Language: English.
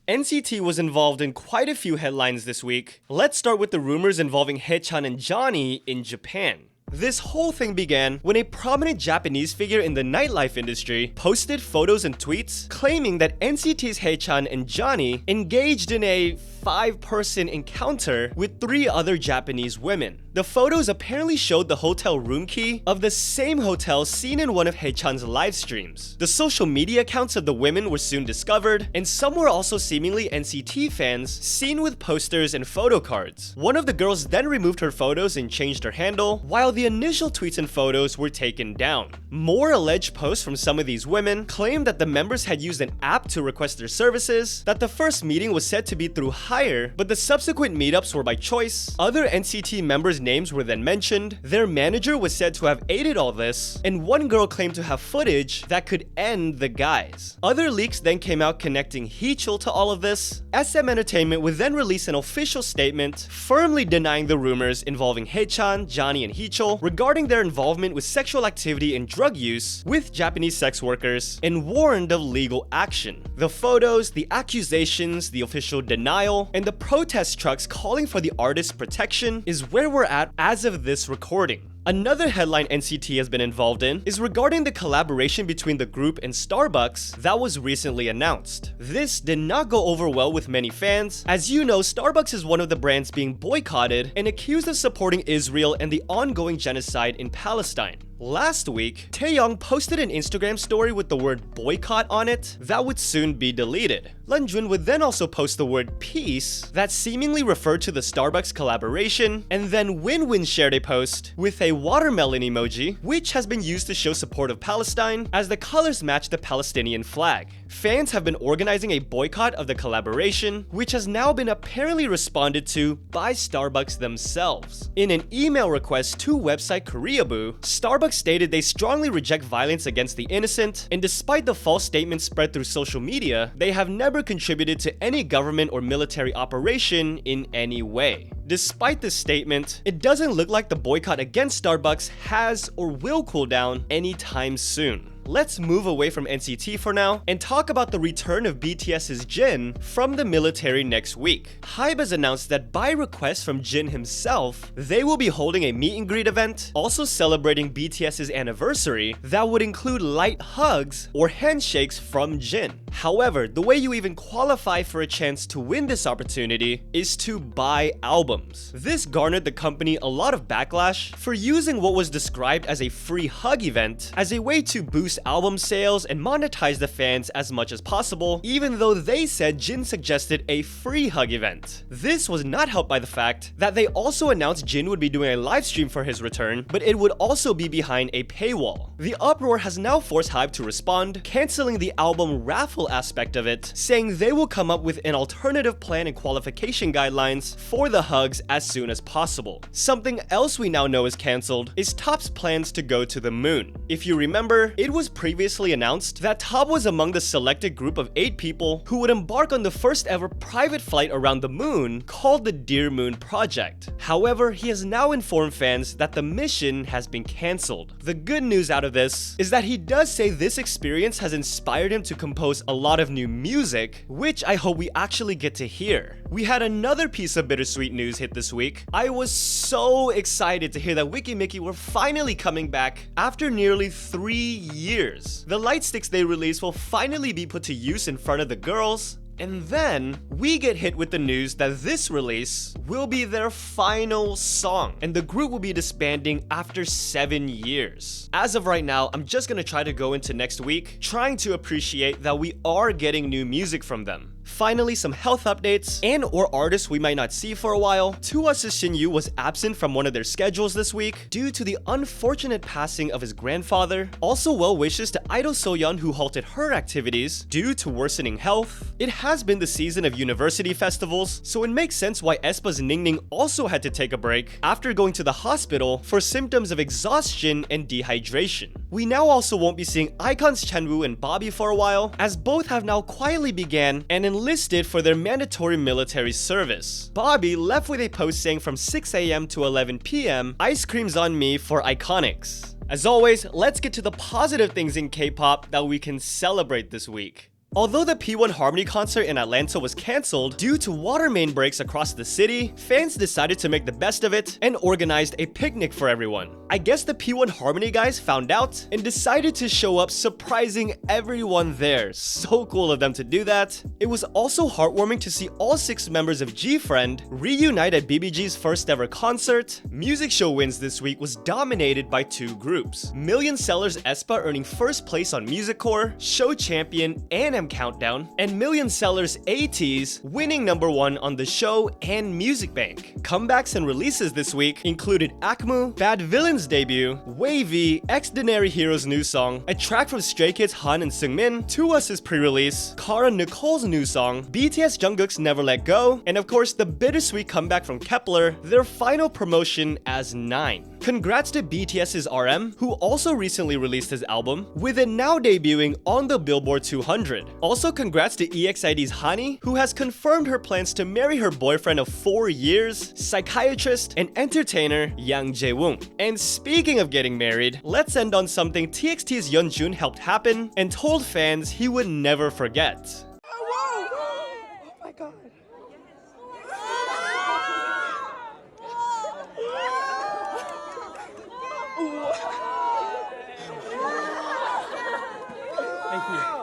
NCT was involved in quite a few headlines this week. Let's start with the rumors involving Haechan and Johnny in Japan. This whole thing began when a prominent Japanese figure in the nightlife industry posted photos and tweets claiming that NCT's Haechan and Johnny engaged in a 5-person encounter with 3 other Japanese women. The photos apparently showed the hotel room key of the same hotel seen in one of Haechan's live streams. The social media accounts of the women were soon discovered, and some were also seemingly NCT fans seen with posters and photo cards. One of the girls then removed her photos and changed her handle, while the initial tweets and photos were taken down. More alleged posts from some of these women claimed that the members had used an app to request their services, that the first meeting was said to be through Hire, but the subsequent meetups were by choice. Other NCT members' names were then mentioned, their manager was said to have aided all this, and one girl claimed to have footage that could end the guys. Other leaks then came out connecting HYBE to all of this. SM Entertainment would then release an official statement firmly denying the rumors involving Haechan, Johnny, and HYBE regarding their involvement with sexual activity and drug use with Japanese sex workers, and warned of legal action. The photos, the accusations, the official denial, and the protest trucks calling for the artist's protection is where we're at as of this recording. Another headline NCT has been involved in is regarding the collaboration between the group and Starbucks that was recently announced. This did not go over well with many fans. As you know, Starbucks is one of the brands being boycotted and accused of supporting Israel and the ongoing genocide in Palestine. Last week, Taeyong posted an Instagram story with the word boycott on it that would soon be deleted. Lunjun would then also post the word peace that seemingly referred to the Starbucks collaboration, and then Win shared a post with a watermelon emoji, which has been used to show support of Palestine as the colors match the Palestinian flag. Fans have been organizing a boycott of the collaboration, which has now been apparently responded to by Starbucks themselves. In an email request to website Koreaboo, Starbucks stated they strongly reject violence against the innocent, and despite the false statements spread through social media, they have never contributed to any government or military operation in any way. Despite this statement, it doesn't look like the boycott against Starbucks has or will cool down anytime soon. Let's move away from NCT for now and talk about the return of BTS's Jin from the military next week. HYBE has announced that by request from Jin himself, they will be holding a meet and greet event, also celebrating BTS's anniversary, that would include light hugs or handshakes from Jin. However, the way you even qualify for a chance to win this opportunity is to buy albums. This garnered the company a lot of backlash for using what was described as a free hug event as a way to boost album sales and monetize the fans as much as possible, even though they said Jin suggested a free hug event. This was not helped by the fact that they also announced Jin would be doing a live stream for his return, but it would also be behind a paywall. The uproar has now forced HYBE to respond, canceling the album Raffle aspect of it, saying they will come up with an alternative plan and qualification guidelines for the hugs as soon as possible. Something else we now know is cancelled is T.O.P'S plans to go to the moon. If you remember, it was previously announced that T.O.P was among the selected group of 8 people who would embark on the first ever private flight around the moon called the Dear Moon Project. However, he has now informed fans that the mission has been cancelled. The good news out of this is that he does say this experience has inspired him to compose a lot of new music, which I hope we actually get to hear. We had another piece of bittersweet news hit this week. I was so excited to hear that Weki Meki were finally coming back after nearly 3 years. The light sticks they released will finally be put to use in front of the girls. And then, we get hit with the news that this release will be their final song, and the group will be disbanding after 7 years. As of right now, I'm just gonna try to go into next week, trying to appreciate that we are getting new music from them. Finally, some health updates and or artists we might not see for a while. To.P'S SHINYU was absent from one of their schedules this week due to the unfortunate passing of his grandfather. Also, well wishes to I-DLE SOYEON, who halted her activities due to worsening health. It has been the season of university festivals, so it makes sense why aespa's NINGNING also had to take a break after going to the hospital for symptoms of exhaustion and dehydration. We now also won't be seeing IKON's CHANWOO and Bobby for a while, as both have now quietly began and enlisted for their mandatory military service. Bobby left with a post saying from 6 AM to 11 PM, ice cream's on me for Iconics. As always, let's get to the positive things in K-pop that we can celebrate this week. Although the P1 Harmony concert in Atlanta was cancelled due to water main breaks across the city, fans decided to make the best of it and organized a picnic for everyone. I guess the P1 Harmony guys found out and decided to show up, surprising everyone there. So cool of them to do that. It was also heartwarming to see all 6 members of GFRIEND reunite at BBG's first ever concert. Music show wins this week was dominated by 2 groups. Million Sellers aespa earning first place on Music Core, Show Champion, and M Countdown, and Million Sellers ATEEZ winning #1 on the show and Music Bank. Comebacks and releases this week included AKMU, Bad Villain's debut, Wavy, Extraordinary Hero's new song, a track from Stray Kids Han and Seungmin, 2US's pre-release, Kara Nicole's new song, BTS Jungkook's Never Let Go, and of course the bittersweet comeback from Kepler, their final promotion as 9. Congrats to BTS's RM, who also recently released his album, with it now debuting on the Billboard 200. Also congrats to EXID's Hani, who has confirmed her plans to marry her boyfriend of 4 years, psychiatrist and entertainer Yang Jae-woong. And speaking of getting married, let's end on something TXT's Yeonjun helped happen and told fans he would never forget. Oh my god. Thank you.